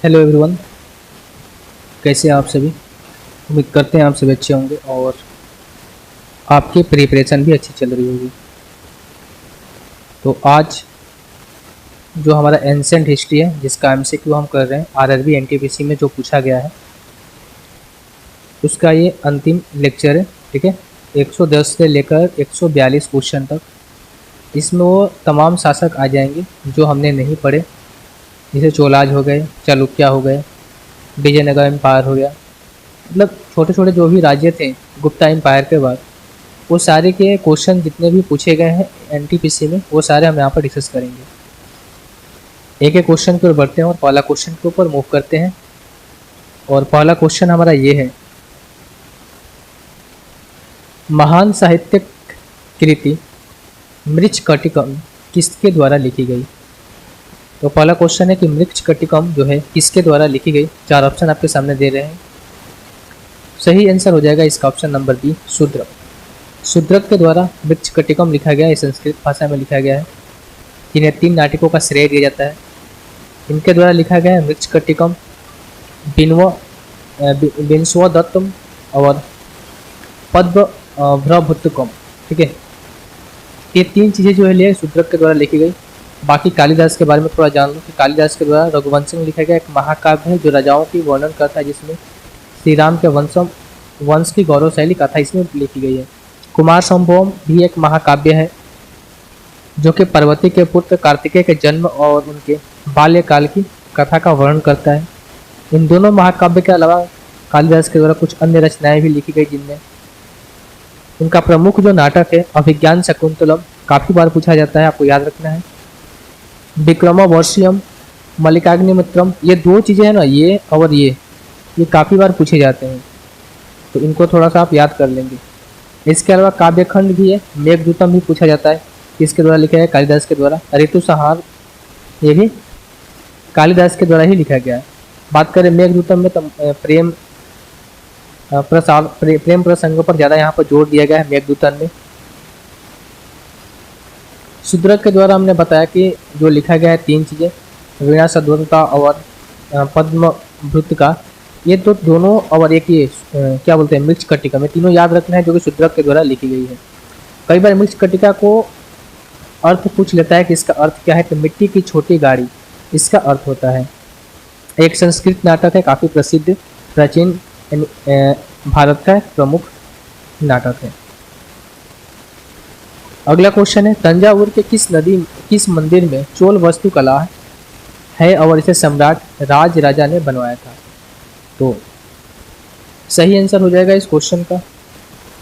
Hello everyone. कैसे हैं आप सभी? उम्मीद करते हैं आप सभी अच्छे होंगे और आपकी प्रिपरेशन भी अच्छी चल रही होगी। तो आज जो हमारा एंसेंट हिस्ट्री है जिसका एमसीक्यू हम कर रहे हैं आरआरबी एनटीपीसी में जो पूछा गया है उसका ये अंतिम लेक्चर है। ठीक है, 110 से लेकर 142 क्वेश्चन तक इसमें वो तमाम शासक आ जाएंगे जो हमने नहीं पढ़े, जैसे चोलाज हो गए, चालुक्य हो गए, विजयनगर एम्पायर हो गया, मतलब छोटे छोटे जो भी राज्य थे गुप्ता एम्पायर के बाद, वो सारे के क्वेश्चन जितने भी पूछे गए हैं एनटीपीसी में वो सारे हम यहाँ पर डिस्कस करेंगे। एक एक क्वेश्चन की ओर बढ़ते हैं और पहला क्वेश्चन के ऊपर मूव करते हैं। और पहला क्वेश्चन हमारा ये है, महान साहित्यिक कृति मृच्छकटिकम किसके द्वारा लिखी गई? तो पहला क्वेश्चन है कि मृच्छकटिकम जो है किसके द्वारा लिखी गई। चार ऑप्शन आपके सामने दे रहे हैं। सही आंसर हो जाएगा इसका option number B, Shudraka. Shudraka के द्वारा मृच्छकटिकम लिखा गया है, संस्कृत भाषा में लिखा गया है, जिन्हें 3 नाटकों का श्रेय दिया जाता है। इनके द्वारा लिखा गया है मृच्छकटिकम, बिंस्वदत्तम और पद्मभ्रभुत्तकम। ठीक है, ये 3 चीज़ें जो है लिए शूद्रक के द्वारा लिखी गई। बाकी कालिदास के बारे में थोड़ा जान लो कि कालिदास के द्वारा रघुवंश में लिखा गया एक महाकाव्य है जो राजाओं की वर्णन करता है, जिसमें श्री राम के वंश की गौरवशाली कथा इसमें लिखी गई है। कुमार संभवम भी एक महाकाव्य है जो कि पार्वती के पुत्र कार्तिकेय के जन्म और उनके बाल्यकाल की कथा का वर्णन करता है। इन दोनों महाकाव्य के अलावा कालिदास के द्वारा कुछ अन्य रचनाएं भी लिखी गई, जिनमें उनका प्रमुख जो नाटक है अभिज्ञान शकुंतलम, काफ़ी बार पूछा जाता है, आपको याद रखना है। विक्रमावर्षियम, मल्लिकाग्निमित्रम, ये 2 चीज़ें हैं ना, ये और ये काफ़ी बार पूछे जाते हैं, तो इनको थोड़ा सा आप याद कर लेंगे। इसके अलावा काव्यखंड भी है, मेघदूतम भी पूछा जाता है, किसके द्वारा लिखा है? कालिदास के द्वारा। ऋतुसंहार ये भी कालिदास के द्वारा ही लिखा गया है। बात करें मेघदूतम में तो प्रेम प्रसंगों पर ज़्यादा यहाँ पर जोर दिया गया है मेघदूतम में। शूद्रक के द्वारा हमने बताया कि जो लिखा गया है 3 चीज़ें, वीणा सद्वंता और पद्मभृत का, ये तो दोनों, और एक ये क्या बोलते हैं मृच्छकटिका, में तीनों याद रखना है जो कि शूद्रक के द्वारा लिखी गई है। कई बार मृच्छकटिका को अर्थ पूछ लेता है कि इसका अर्थ क्या है, तो मिट्टी की छोटी गाड़ी इसका अर्थ होता है। एक संस्कृत नाटक है, काफ़ी प्रसिद्ध, प्राचीन भारत का प्रमुख नाटक है। अगला क्वेश्चन है, तंजावुर के किस मंदिर में चोल वास्तुकला है और इसे सम्राट राज राजा ने बनवाया था? तो सही आंसर हो जाएगा इस क्वेश्चन का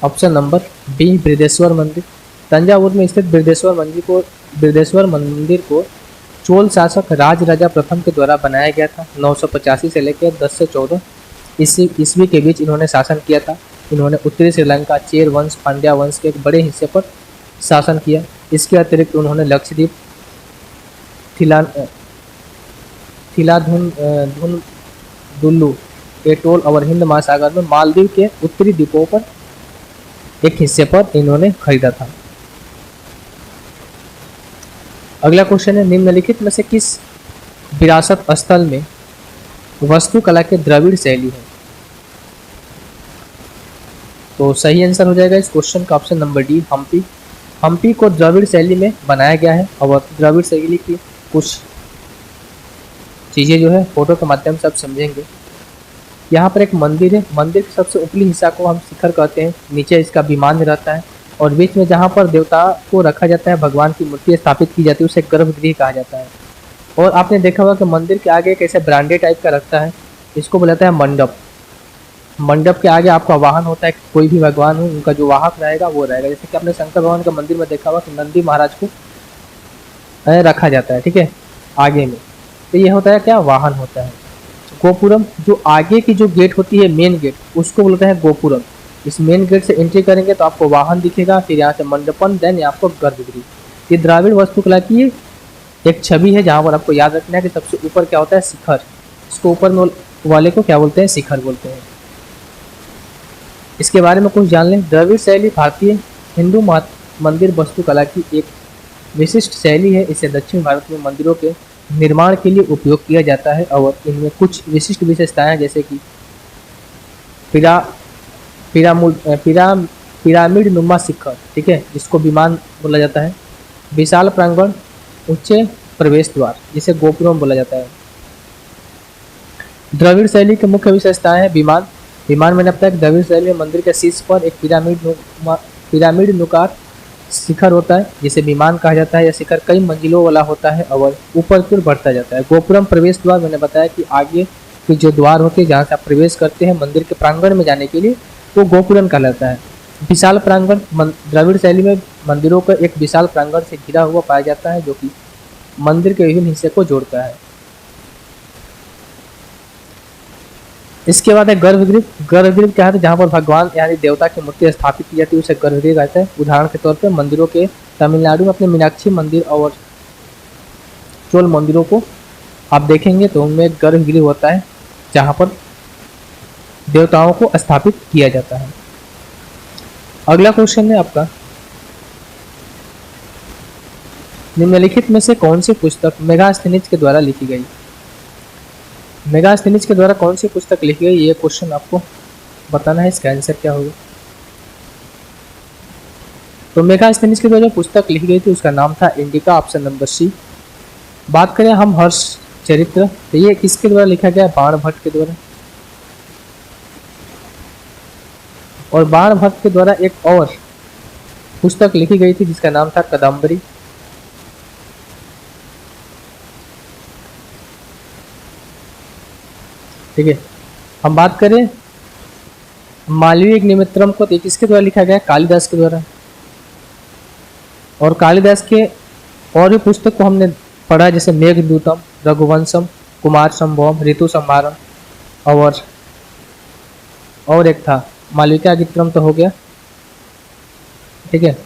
ऑप्शन नंबर बी, बृहदेश्वर मंदिर। तंजावुर में स्थित बृहदेश्वर मंदिर को चोल शासक राज राजा प्रथम के द्वारा बनाया गया था। 985 से लेकर 10 से 14 ईस्वी के बीच इन्होंने शासन किया था। इन्होंने उत्तरी श्रीलंका, चेर वंश, पांड्या वंश के एक बड़े हिस्से पर शासन किया। इसके अतिरिक्त उन्होंने लक्षद्वीप, दुल्लू, एटोल और हिंद महासागर में मालदीव के उत्तरी द्वीपों पर एक हिस्से पर इन्होंने खरीदा था। अगला क्वेश्चन है, निम्नलिखित में से किस विरासत स्थल में वास्तुकला के द्रविड़ शैली है? तो सही आंसर हो जाएगा इस क्वेश्चन का option number D, Hampi. Hampi को द्रविड़ शैली में बनाया गया है और द्रविड़ शैली की कुछ चीज़ें जो है फोटो के माध्यम से आप समझेंगे। यहाँ पर एक मंदिर है, मंदिर के सबसे ऊपरी हिस्सा को हम शिखर कहते हैं, नीचे इसका विमान रहता है और बीच में जहाँ पर देवता को रखा जाता है, भगवान की मूर्ति स्थापित की जाती है, उसे गर्भगृह कहा जाता है। और आपने देखा होगा कि मंदिर के आगे कैसे ब्रांडे टाइप का रखता है, इसको बुलाता है मंडप। मंडप के आगे आपका वाहन होता है, कोई भी भगवान हो उनका जो वाहक रहेगा वो रहेगा। जैसे कि आपने शंकर भगवान का मंदिर में देखा होगा कि नंदी महाराज को रखा जाता है, ठीक है, आगे में, तो ये होता है क्या, वाहन होता है। गोपुरम, जो आगे की जो गेट होती है मेन गेट, उसको बोलते हैं गोपुरम। इस मेन गेट से एंट्री करेंगे तो आपको वाहन दिखेगा, फिर यहाँ से मंडपन, देन आपको गर्भगृह। ये द्राविड़ वास्तुकला की एक छवि है जहाँ पर आपको याद रखना है कि सबसे ऊपर क्या होता है, शिखर। इसको ऊपर वाले को क्या बोलते हैं, शिखर बोलते हैं। इसके बारे में कुछ जान लें। द्रविड़ शैली भारतीय हिंदू मंदिर वास्तुकला की एक विशिष्ट शैली है। इसे दक्षिण भारत में मंदिरों के निर्माण के लिए उपयोग किया जाता है और इनमें कुछ विशिष्ट विशेषताएं हैं, जैसे कि पिरा पिरामिड नुमा शिखर, ठीक है, जिसको विमान बोला जाता है। विशाल प्रांगण, उच्च प्रवेश द्वार जिसे गोपुरम बोला जाता है। द्रविड़ शैली के मुख्य विशेषताएं हैं विमान। विमान मैंने अब तक द्रविड़ शैली में मंदिर के शीर्ष पर एक पिरामिड नुकार शिखर होता है जिसे विमान कहा जाता है। यह शिखर कई मंजिलों वाला होता है और ऊपर की ओर बढ़ता जाता है। गोपुरम प्रवेश द्वार मैंने बताया कि आगे के जो द्वार होते हैं जहाँ से आप प्रवेश करते हैं मंदिर के प्रांगण में जाने के लिए, वो गोपुरम कहलाता है। विशाल प्रांगण, द्रविड़ शैली में मंदिरों का एक विशाल प्रांगण से घिरा हुआ पाया जाता है जो कि मंदिर के विभिन्न हिस्से को जोड़ता है। इसके बाद है गर्भगृह। गर्भगृह क्या है, जहाँ पर भगवान यानी देवता की मूर्ति स्थापित की जाती है उसे गर्भगृह कहते हैं। उदाहरण के तौर पर मंदिरों के तमिलनाडु में अपने मीनाक्षी मंदिर और चोल मंदिरों को आप देखेंगे तो उनमें गर्भगृह होता है जहाँ पर देवताओं को स्थापित किया जाता है। अगला क्वेश्चन है आपका, निम्नलिखित में से कौन सी पुस्तक मेगास्थनीज के द्वारा लिखी गई। मेगास्थनीज के द्वारा कौन सी पुस्तक लिखी गई, ये क्वेश्चन आपको बताना है। इसका आंसर क्या होगा। तो मेगास्थनीज के द्वारा जो पुस्तक लिखी गई थी उसका नाम था इंडिका, ऑप्शन नंबर सी। बात करें हम हर्ष चरित्र, तो ये किसके द्वारा लिखा गया, बाणभट्ट के द्वारा। और बाणभट्ट के द्वारा एक और पुस्तक लिखी गई थी जिसका नाम था कदम्बरी। ठीक है, हम बात करें मालवीय निमित्रम को, तो किसके द्वारा लिखा गया, कालिदास के द्वारा। और कालिदास के और भी पुस्तक को हमने पढ़ा जैसे मेघदूतम, रघुवंशम, कुमार संभवम, ऋतु संहारम और एक था मालविका गीतम तो हो गया, ठीक है,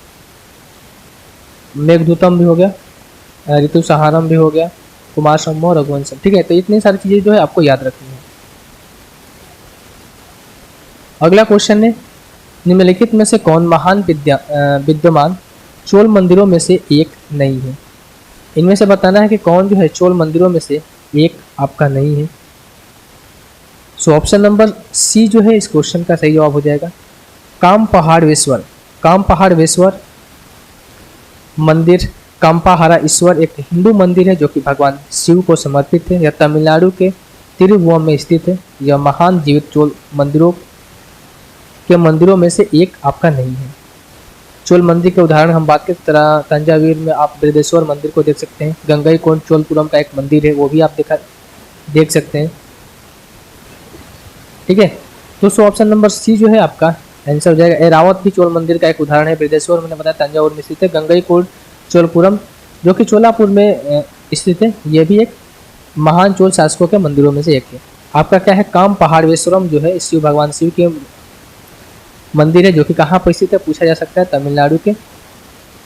मेघदूतम भी हो गया, ऋतु संहारम भी हो गया, कुमार संभव, रघुवंशम, ठीक है। तो इतनी सारी चीजें जो है आपको याद रखनी है। अगला क्वेश्चन है, निम्नलिखित में से कौन महान विद्यमान चोल मंदिरों में से एक नहीं है। इनमें से बताना है कि कौन जो है चोल मंदिरों में से एक आपका नहीं है। सो ऑप्शन नंबर सी जो है इस क्वेश्चन का सही जवाब हो जाएगा। कामपहाड़वेश्वर। कामपहाड़वेश्वर मंदिर, काम्पाहारा ईश्वर एक हिंदू मंदिर है जो कि भगवान शिव को समर्पित है। यह तमिलनाडु के तिरुवुरम में स्थित है। यह महान जीवित चोल मंदिरों में से एक आपका नहीं है। चोल मंदिर के उदाहरण हम बात करें तरह तंजावुर में आप बृहदेश्वर मंदिर को देख सकते हैं। गंगईकोंड चोलपुरम का एक मंदिर है, वो भी आप देख सकते हैं, ठीक है। तो ऑप्शन नंबर सी जो है आपका आंसर हो जाएगा। एरावत भी चोल मंदिर का एक उदाहरण है, बृहदेश्वर मैंने बताया तंजावुर में स्थित है। गंगईकोंड चोलपुरम जो कि चोलापुर में स्थित है, यह भी एक महान चोल शासकों के मंदिरों में से एक है। आपका क्या है, कामपहाड़वेश्वरम जो है शिव भगवान शिव के मंदिर है जो कि कहाँ पर स्थित है पूछा जा सकता है, तमिलनाडु के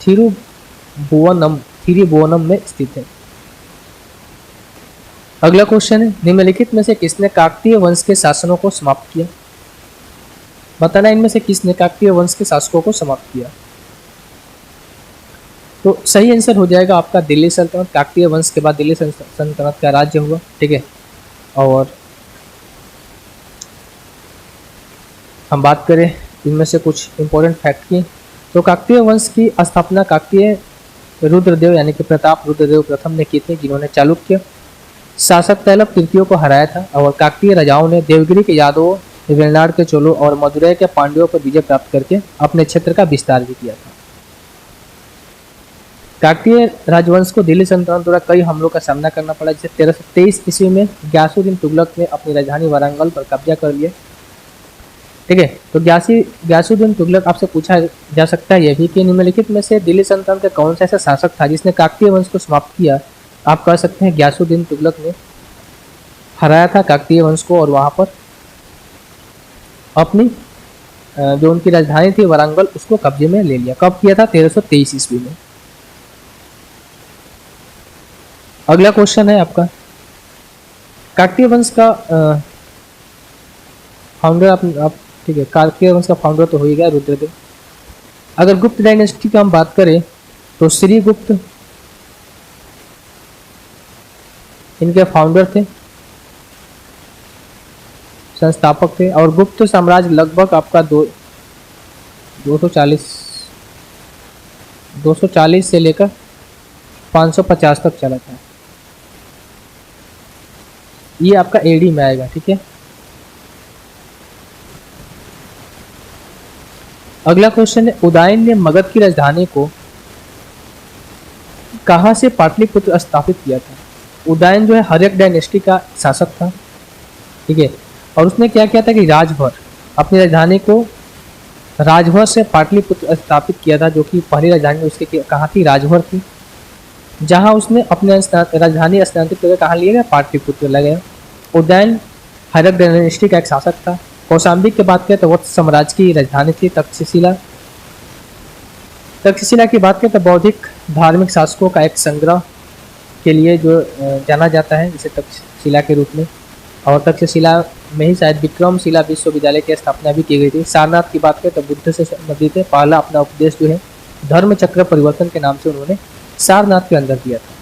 थिरुभुवनम में स्थित है। अगला क्वेश्चन है, निम्नलिखित में से किसने काकतीय वंश के शासनों को समाप्त किया। बताना इनमें से किसने काकतीय वंश के शासकों को समाप्त किया। तो सही आंसर हो जाएगा आपका दिल्ली सल्तनत। काकतीय वंश के बाद दिल्ली सल्तनत का राज्य हुआ, ठीक है। और हम बात करें इनमें से कुछ इंपॉर्टेंट फैक्ट की, तो काकतीय वंश की स्थापना काकतीय रुद्रदेव यानी कि प्रताप रुद्रदेव प्रथम ने की थी, जिन्होंने चालुक्य शासक तैलप तृतीयों को हराया था। और काकतीय राजाओं ने देवगिरी के यादवों, वेलनाड के चोलों और मदुरै के पांड्यों पर विजय प्राप्त करके अपने क्षेत्र का विस्तार भी किया था। काकतीय राजवंश को दिल्ली सल्तनत द्वारा कई हमलों का सामना करना पड़ा, जिसे 1323 ईस्वी में ग्यासुद्दीन तुगलक ने अपनी राजधानी वारंगल पर कब्जा कर लिया, ठीक है। तो ग्यासुद्दीन तुगलक आपसे पूछा जा सकता है यह भी कि निम्नलिखित में से दिल्ली सल्तनत का कौन सा ऐसा शासक था जिसने काकतीय वंश को समाप्त किया। आप कह सकते हैं ग्यासुद्दीन तुगलक ने हराया था काकतीय वंश को और वहां पर अपनी जो उनकी राजधानी थी वारंगल उसको कब्जे में ले लिया। कब किया था, 1323 ईस्वी में। अगला क्वेश्चन है आपका, काकतीय वंश का फाउंडर आप ठीक है, काकतीय वंश का फाउंडर तो हो ही गया रुद्रदेव। अगर गुप्त डायनेस्टी की हम बात करें तो श्रीगुप्त इनके फाउंडर थे, संस्थापक थे। और गुप्त साम्राज्य लगभग आपका 240 से लेकर 550 तक चला था। ये आपका एडी में आएगा, ठीक है। अगला क्वेश्चन है, उदयन ने मगध की राजधानी को कहाँ से पाटलिपुत्र स्थापित किया था? उदयन जो है हर्यक डायनेस्टी का शासक था, ठीक है। और उसने क्या किया था कि राजभर, अपनी राजधानी को राजभर से पाटलिपुत्र स्थापित किया था, जो कि पहली राजधानी उसके कहाँ थी? राजभर थी। जहाँ उसने अपने राजधानी स्थानांतरित करके कहाँ लिया गया? पाटलिपुत्र लगे। उदयन हर्यक डायनेस्टी का एक शासक था। कौशाम्बी की बात करें तो वत्स साम्राज्य की राजधानी थी। तक्षशिला की बात करें तो बौद्धिक धार्मिक शासकों का एक संग्रह के लिए जो जाना जाता है, जिसे तक्षशिला के रूप में। और तक्षशिला में ही शायद विक्रमशिला विश्वविद्यालय की स्थापना भी की गई थी। सारनाथ की बात करें तो बुद्ध से संबंधित है। पहला अपना उपदेश जो है धर्म चक्र परिवर्तन के नाम से उन्होंने सारनाथ के अंदर दिया था।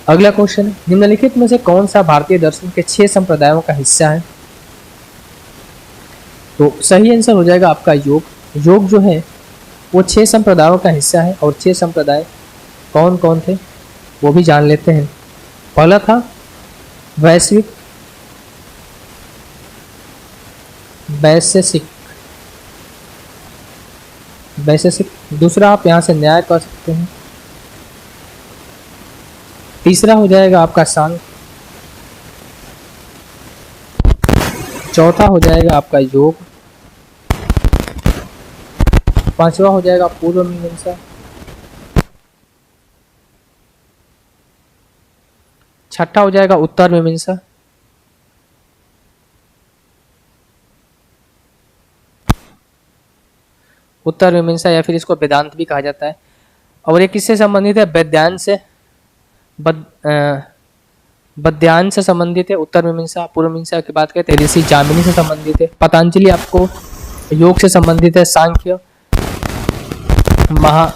अगला क्वेश्चन, निम्नलिखित में से कौन सा भारतीय दर्शन के 6 संप्रदायों का हिस्सा है? तो सही आंसर हो जाएगा आपका योग। योग जो है वो 6 संप्रदायों का हिस्सा है। और 6 संप्रदाय कौन कौन थे वो भी जान लेते हैं। पहला था वैश्विक वैशेषिक। दूसरा आप यहाँ से न्याय कर सकते हैं। तीसरा हो जाएगा आपका सांख्य। चौथा हो जाएगा आपका योग। पांचवा हो जाएगा पूर्व मीमांसा। छठा हो जाएगा उत्तर मीमांसा। उत्तर मीमांसा या फिर इसको वेदांत भी कहा जाता है। और ये किससे संबंधित है? वेदांत से, बद्यांश से संबंधित है उत्तर मीमांसा। पूर्व मीमांसा की बात करें तो ऋषि जामिनी से संबंधित है। पतंजलि आपको योग से संबंधित है। सांख्य महा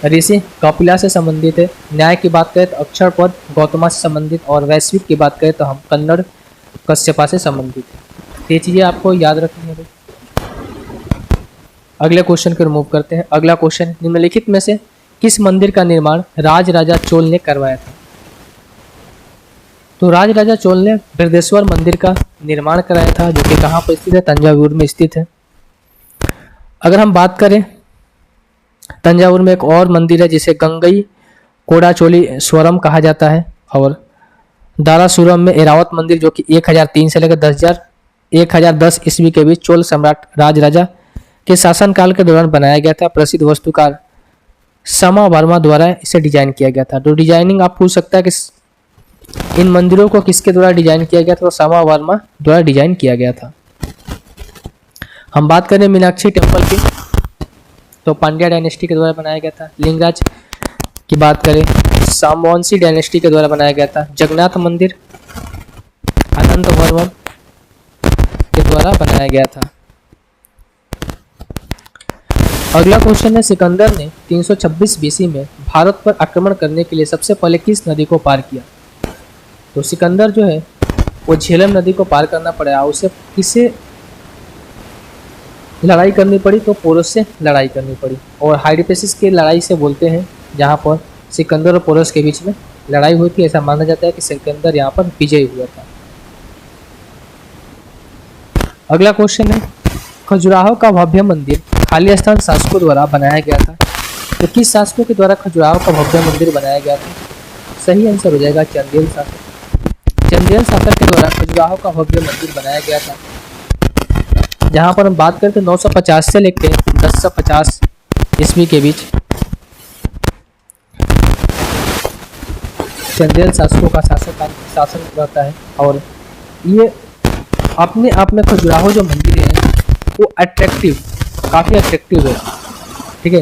ऋषि कपिला से संबंधित है। न्याय की बात करें तो अक्षर पद गौतमा से संबंधित। और वैश्विक की बात करें तो हम कन्नड़ कश्यपा से संबंधित है। ये चीजें आपको याद रखनी है। अगले क्वेश्चन को रिमूव करते हैं। अगला क्वेश्चन, निम्नलिखित में से किस मंदिर का निर्माण राजराजा चोल ने करवाया था? तो राजराजा चोल ने बृहदेश्वर मंदिर का निर्माण कराया था, जो कि कहाँ पर स्थित है? तंजावुर में स्थित है। अगर हम बात करें तंजावुर में एक और मंदिर है जिसे गंगई कोडाचोली स्वरम कहा जाता है। और दारासुरम में एरावत मंदिर, जो कि 1003 से लेकर 1010 ईस्वी के बीच चोल सम्राट राजराजा के शासनकाल के दौरान बनाया गया था। प्रसिद्ध वास्तुकार समा वर्मा द्वारा इसे डिजाइन किया गया था। तो डिजाइनिंग आप पूछ सकता है कि इन मंदिरों को किसके द्वारा डिजाइन किया गया था? तो समा वर्मा द्वारा डिजाइन किया गया था। हम बात करें मीनाक्षी टेम्पल की, तो पांड्या डायनेस्टी के द्वारा बनाया गया था। लिंगराज की बात करें सामवंशी डायनेस्टी के द्वारा बनाया गया था। जगन्नाथ मंदिर अनंत वर्मन के द्वारा बनाया गया था। अगला क्वेश्चन है, सिकंदर ने 326 बीसी में भारत पर आक्रमण करने के लिए सबसे पहले किस नदी को पार किया? तो सिकंदर जो है वो झेलम नदी को पार करना पड़ा। उसे किससे लड़ाई करनी पड़ी? तो पोरस से लड़ाई करनी पड़ी। और हाइडिपेसिस की लड़ाई से बोलते हैं, जहाँ पर सिकंदर और पोरस के बीच में लड़ाई हुई थी। ऐसा माना जाता है कि सिकंदर यहाँ पर विजयी हुआ था। अगला क्वेश्चन है, खजुराहो का भव्य मंदिर खाली स्थान शासकों द्वारा बनाया गया था। तो किस शासकों के द्वारा खजुराहो का भव्य मंदिर बनाया गया था? सही आंसर हो जाएगा चंदेल शासक। चंदेल शासक के द्वारा खजुराहो का भव्य मंदिर बनाया गया था। जहाँ पर हम बात करें तो 950 से लेकर 1050 ईस्वी के बीच चंदेल शासकों का शासन रहता है। और ये अपने आप में खजुराहो जो मंदिर है वो काफ़ी अट्रैक्टिव है, ठीक है।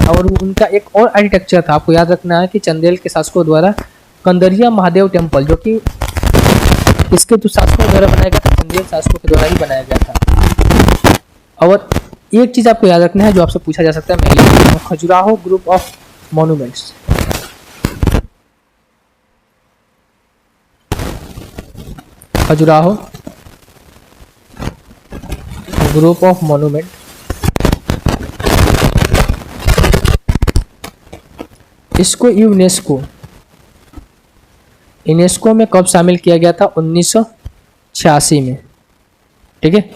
और उनका एक और आर्किटेक्चर था, आपको याद रखना है कि चंदेल के शासकों द्वारा कंदरिया महादेव टेम्पल, जो कि इसके जो शासकों द्वारा बनाया गया था, चंदेल शासकों के द्वारा ही बनाया गया था। और एक चीज़ आपको याद रखना है जो आपसे पूछा जा सकता है, मैं लिख Khajuraho group of monuments. Khajuraho group of monument. इसको यूनेस्को में कब शामिल किया गया था? 1986 में। ठीक है,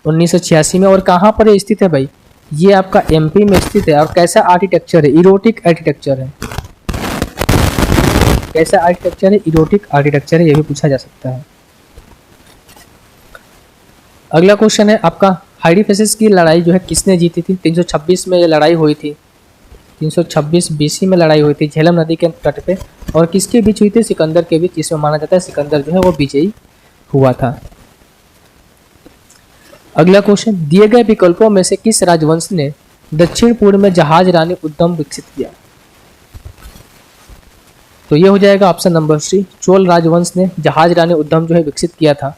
1986 में। और कहाँ पर ये स्थित है भाई? ये आपका एमपी में स्थित है। और कैसा आर्किटेक्चर है? इरोटिक आर्किटेक्चर है। कैसा आर्किटेक्चर है? इरोटिक आर्किटेक्चर है। ये भी पूछा जा सकता है। अगला क्वेश्चन है आपका, हाइडीफेसिस की लड़ाई जो है किसने जीती थी? 326 में ये लड़ाई हुई थी। 326 बीसी में लड़ाई हुई थी झेलम नदी के तट पे। और किसके बीच हुई थी? सिकंदर के बीच। जिसमें माना जाता है सिकंदर जो है वो विजयी हुआ था। अगला क्वेश्चन, दिए गए विकल्पों में से किस राजवंश ने दक्षिण पूर्व में जहाज रानी उद्यम विकसित किया? तो ये हो जाएगा ऑप्शन नंबर सी, चोल राजवंश ने जहाज रानी उद्यम जो है विकसित किया था।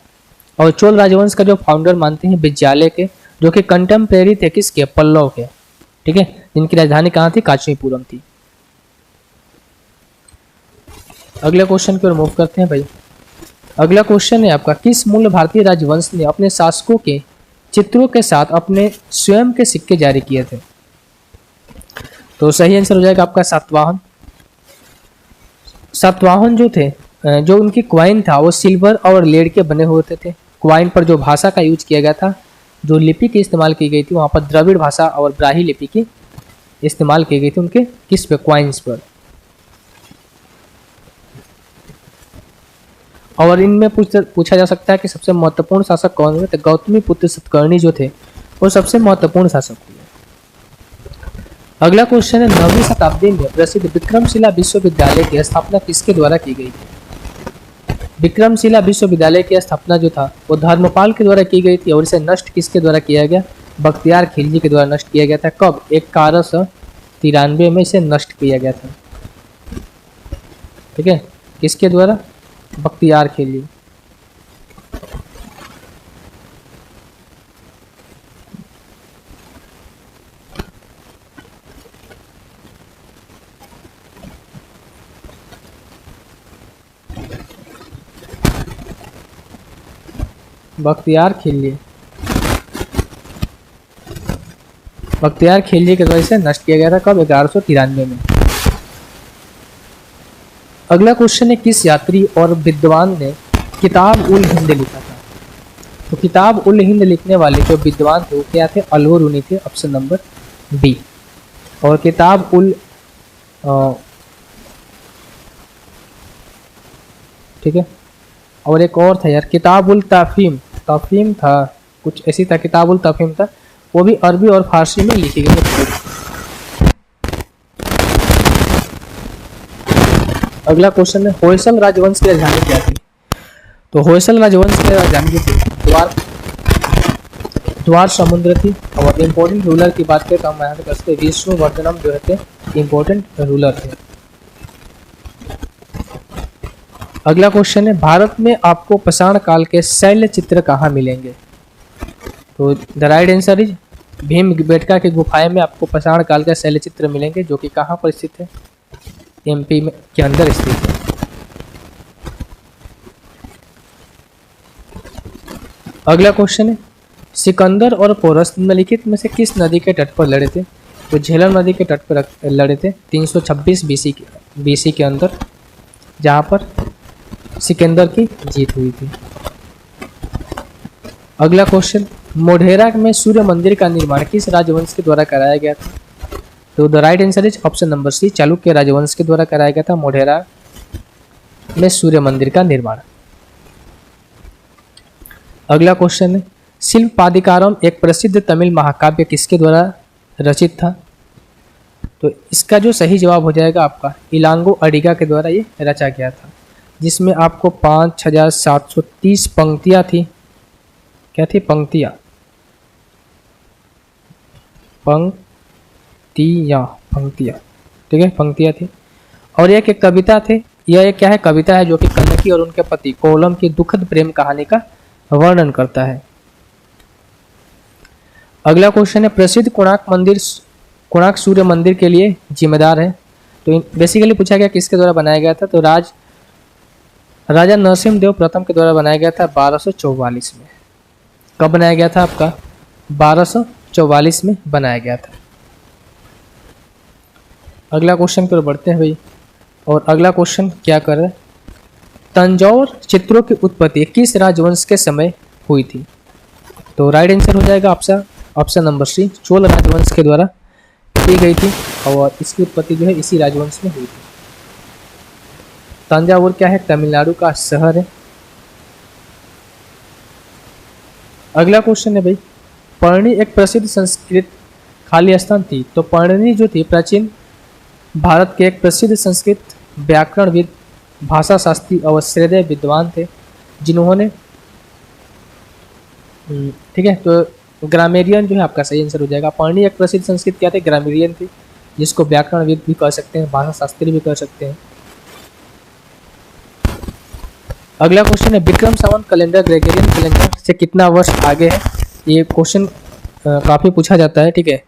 और चोल राजवंश का जो फाउंडर मानते हैं विजयालय के, जो कि कंटेम्प्रेरी थे किसके? पल्लव के। ठीक है, जिनकी राजधानी कहाँ थी? कांचीपुरम थी। अगले क्वेश्चन की ओर मूव करते हैं भाई। अगला क्वेश्चन है आपका, किस मूल भारतीय राजवंश ने अपने शासकों के चित्रों के साथ अपने स्वयं के सिक्के जारी किए थे? तो सही आंसर हो जाएगा आपका सातवाहन। सातवाहन जो थे, जो उनकी क्वाइन था वो सिल्वर और लेड के बने हुए थे। क्वाइन पर जो भाषा का यूज किया गया था, जो लिपि की इस्तेमाल की गई थी, वहाँ पर द्रविड़ भाषा और ब्राही लिपि की इस्तेमाल की गई थी उनके किस पे? क्वाइंस पर। और इनमें पूछा जा सकता है कि सबसे महत्वपूर्ण शासक कौन हुए? तो गौतमी पुत्र सतकर्णी जो थे वो सबसे महत्वपूर्ण शासक हुए। अगला क्वेश्चन है, 9वीं शताब्दी में प्रसिद्ध विक्रमशिला विश्वविद्यालय की स्थापना किसके द्वारा की गई थी? विक्रमशिला विश्वविद्यालय की स्थापना जो था वो धर्मपाल के द्वारा की गई थी। और इसे नष्ट किसके द्वारा किया गया? बख्तियार खिलजी के द्वारा नष्ट किया गया था। कब? 1193 में इसे नष्ट किया गया था। ठीक है, किसके द्वारा? बख्तियार खिलजी। बख्तियार खिलजी के द्वारा इसे नष्ट किया गया था। कब? 1193 में। अगला क्वेश्चन है, किस यात्री और विद्वान ने किताब उल हिंद लिखा था? तो किताब उल हिंद लिखने वाले जो विद्वान थे वो क्या थे? अल-बरूनी थे। Option number B. और किताब उल ठीक है, और एक और था यार, किताब उल तफहीम था, कुछ ऐसी था, किताब उल तफहीम था। वो भी अरबी और फारसी में लिखी गई है। अगला क्वेश्चन है, होयसल राजवंश की राजधानी क्या थी? तो होयसल राजवंश की राजधानी जो थी द्वार समुद्र थी। और इम्पोर्टेंट रूलर की बात करें तो हम यहाँ करते विष्णुवर्धनम जो थे इम्पोर्टेंट रूलर थे। अगला क्वेश्चन है, भारत में आपको पाषाण काल के शैल चित्र कहाँ मिलेंगे? तो the right answer is Bhimbetka की गुफाएं में आपको पाषाण काल के शैल चित्र मिलेंगे, जो कि कहाँ पर स्थित है? एमपी में के अंदर स्थित है। अगला क्वेश्चन है, सिकंदर और पोरस निम्नलिखित में से किस नदी के तट पर लड़े थे? तो झेलम नदी के तट पर लड़े थे 326 बीसी के अंदर, जहाँ पर सिकंदर की जीत हुई थी। अगला क्वेश्चन, मोढेरा में सूर्य मंदिर का निर्माण किस राजवंश के द्वारा कराया गया था? तो the right answer is option number C, Chalukya राजवंश के द्वारा कराया गया था मोढेरा में सूर्य मंदिर का निर्माण। अगला क्वेश्चन है, शिल्पादिकारम एक प्रसिद्ध तमिल महाकाव्य किसके द्वारा रचित था? तो इसका जो सही जवाब हो जाएगा आपका इलांगो अडिगा के द्वारा ये रचा गया था, जिसमें आपको 5730 पंक्तियां थी। क्या थी? पंक्तियां ठीक है, पंक्तियां थी। और एक कविता थे। यह एक क्या है? कविता है जो कि कनकी और उनके पति कोलम की दुखद प्रेम कहानी का वर्णन करता है। अगला क्वेश्चन है, प्रसिद्ध कोणार्क सूर्य मंदिर के लिए जिम्मेदार है। तो बेसिकली पूछा गया किसके द्वारा बनाया गया था? तो राजा नरसिंहदेव प्रथम के द्वारा बनाया गया था 1244 में। कब बनाया गया था आपका? 1244 में बनाया गया था। अगला क्वेश्चन पर बढ़ते हैं भाई। और अगला क्वेश्चन क्या कर रहे हैं? तंजौर चित्रों की उत्पत्ति किस राजवंश के समय हुई थी? तो राइट आंसर हो जाएगा आपका ऑप्शन नंबर सी, चोल राजवंश के द्वारा की गई थी और इसकी उत्पत्ति जो है इसी राजवंश में हुई थी। तंजावुर क्या है? तमिलनाडु का शहर है। अगला क्वेश्चन है भाई, पर्णी एक प्रसिद्ध संस्कृत खाली स्थान थी। तो पर्णी जो थी प्राचीन भारत के एक प्रसिद्ध संस्कृत व्याकरणविद, भाषा शास्त्री और श्रेय विद्वान थे, जिन्होंने ठीक है, तो ग्रामेरियन जो है आपका सही आंसर हो जाएगा। पर्णी एक प्रसिद्ध संस्कृत क्या थे? ग्रामेरियन थे, जिसको व्याकरणविद भी कह सकते हैं, भाषा शास्त्री भी कह सकते हैं। अगला क्वेश्चन है, Vikram Samvat calendar Gregorian calendar से कितना वर्ष आगे है? ये क्वेश्चन काफी पूछा जाता है, ठीक है।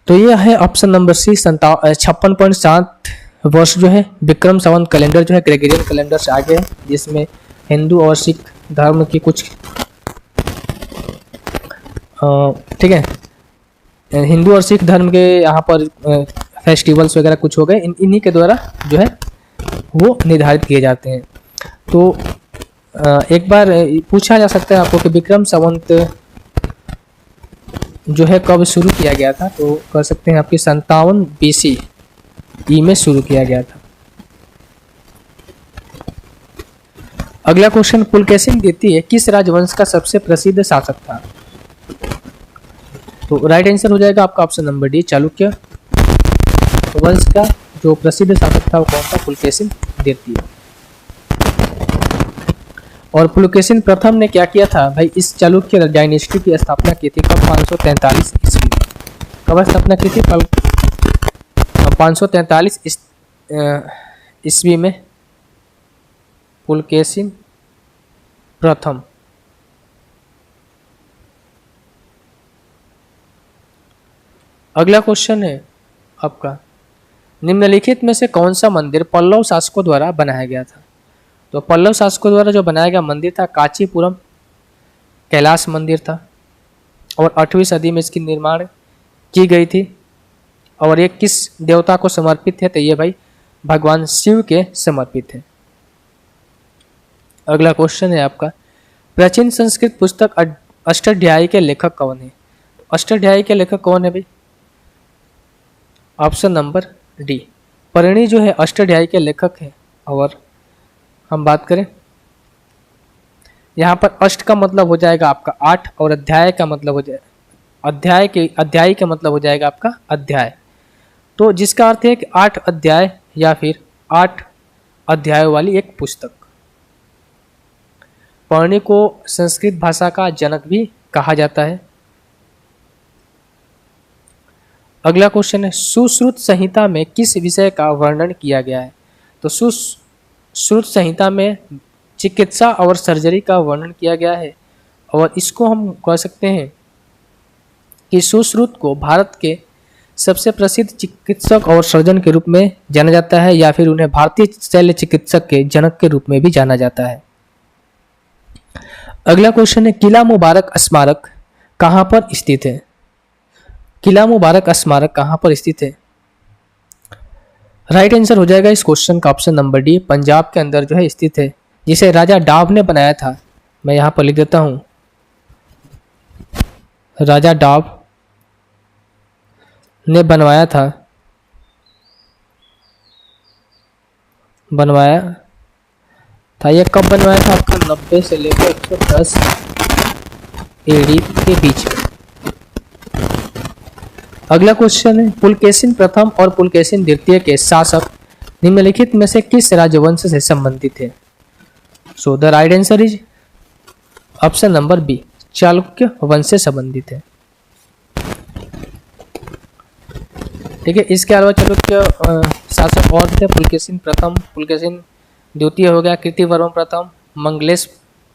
तो ये है ऑप्शन नंबर सी, 56.7 वर्ष जो है विक्रम संवत कैलेंडर जो है ग्रेगोरियन कैलेंडर से आगे है, जिसमें हिंदू और सिख धर्म की कुछ ठीक है, हिंदू और सिख धर्म के यहाँ पर फेस्टिवल्स वगैरह कुछ हो गए, इन्हीं के द्वारा जो है वो निर्धारित किए जाते हैं। तो एक बार पूछा जा सकता है आपको कि विक्रम संवत जो है कब शुरू किया गया था? तो कर सकते हैं आपकी 57 BCE में शुरू किया गया था। अगला क्वेश्चन, पुलकेशिन द्वितीय किस राजवंश का सबसे प्रसिद्ध शासक था? तो राइट आंसर हो जाएगा आपका ऑप्शन नंबर डी, चालुक्य वंश का जो प्रसिद्ध शासक था वो कौन था? पुलकेशिन द्वितीय। और पुलकेशिन प्रथम ने क्या किया था भाई? इस चालुक्य डायनेस्टी की स्थापना की थी कब? 543 ईस्वी में। कब स्थापना की थी? 543 ईस्वी में पुलकेशिन प्रथम। अगला क्वेश्चन है आपका, निम्नलिखित में से कौन सा मंदिर पल्लव शासकों द्वारा बनाया गया था? तो पल्लव शासकों द्वारा जो बनाया गया मंदिर था कांचीपुरम कैलाश मंदिर था, और 8वीं सदी में इसकी निर्माण की गई थी। और ये किस देवता को समर्पित है? तो ये भाई भगवान शिव के समर्पित है। अगला क्वेश्चन है आपका, प्राचीन संस्कृत पुस्तक अष्टाध्यायी के लेखक कौन है? अष्टाध्यायी के लेखक कौन है भाई? ऑप्शन नंबर डी, परिणी जो है अष्टाध्यायी के लेखक है। और हम बात करें यहाँ पर अष्ट का मतलब हो जाएगा आपका 8 और अध्याय का मतलब हो जाएगा अध्याय का मतलब हो जाएगा आपका अध्याय। तो जिसका अर्थ है कि 8 अध्याय या फिर 8 अध्यायों वाली एक पुस्तक। पर्णी को संस्कृत भाषा का जनक भी कहा जाता है। अगला क्वेश्चन है, सुश्रुत संहिता में किस विषय का वर्णन किया गया है? तो सुश्रुत संहिता में चिकित्सा और सर्जरी का वर्णन किया गया है। और इसको हम कह सकते हैं कि सुश्रुत को भारत के सबसे प्रसिद्ध चिकित्सक और सर्जन के रूप में जाना जाता है, या फिर उन्हें भारतीय शल्य चिकित्सक के जनक के रूप में भी जाना जाता है। अगला क्वेश्चन है, किला मुबारक स्मारक कहाँ पर स्थित है? किला मुबारक स्मारक कहाँ पर स्थित है? राइट आंसर हो जाएगा इस क्वेश्चन का ऑप्शन नंबर डी, पंजाब के अंदर जो है स्थित है, जिसे राजा डाव ने बनाया था। मैं यहाँ पर लिख देता हूँ, राजा डाव ने बनवाया था। यह कब बनवाया था आपका? 90 से लेकर 110 AD के बीच में। अगला क्वेश्चन है, पुलकेशिन प्रथम और पुलकेशिन द्वितीय के शासक निम्नलिखित में से किस राजवंश से संबंधित है? So the right answer is option number B, Chalukya वंश से संबंधित है। ठीक है, इसके अलावा चालुक्य शासक और थे, पुलकेशिन प्रथम, पुलकेशिन द्वितीय हो गया, कीर्तिवर्मन प्रथम, मंगलेश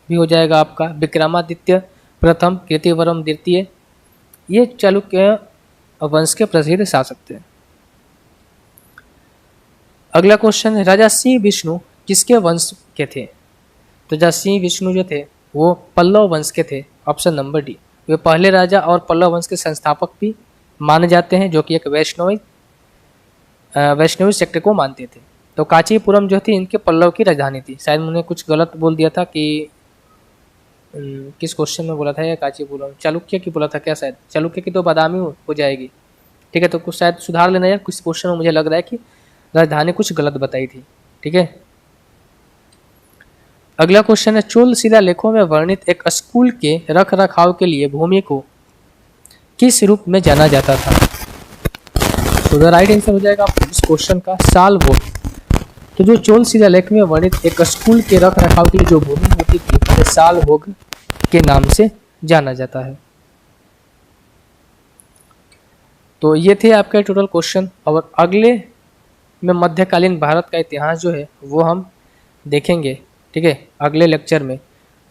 भी हो जाएगा आपका, विक्रमादित्य प्रथम, कीर्तिवर्मन द्वितीय। ये चालुक्य वंश के प्रसिद्ध शासक थे। अगला क्वेश्चन है, राजा सिंह विष्णु किसके वंश के थे? तो जय विष्णु जो थे वो पल्लव वंश के थे, ऑप्शन नंबर डी। वे पहले राजा और पल्लव वंश के संस्थापक भी माने जाते हैं, जो कि एक वैष्णवी सेक्ट को मानते थे। तो कांचीपुरम जो थी इनके पल्लव की राजधानी थी। शायद मैंने कुछ गलत बोल दिया था कि किस क्वेश्चन में बोला था ये कांचीपुरम, चालुक्य की बोला था क्या? शायद चालुक्य की तो बादामी हो जाएगी। ठीक है, तो कुछ शायद सुधार लेना यार, कुछ क्वेश्चन में मुझे लग रहा है कि राजधानी कुछ गलत बताई थी। ठीक है, अगला क्वेश्चन है, चोल शिलालेखों में वर्णित एक स्कूल के रख रखाव के लिए भूमि को किस रूप में जाना जाता था? तो द राइट आंसर हो जाएगा इस क्वेश्चन का साल भोग। तो जो चोल शिलालेख में वर्णित एक स्कूल के रख रखाव के लिए जो भूमि होती थी उसे साल भोग के नाम से जाना जाता है। तो ये थे आपके टोटल क्वेश्चन, और अगले में मध्यकालीन भारत का इतिहास जो है वो हम देखेंगे। ठीक है, अगले लेक्चर में,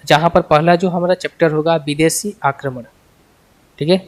जहाँ पर पहला जो हमारा चैप्टर होगा विदेशी आक्रमण। ठीक है।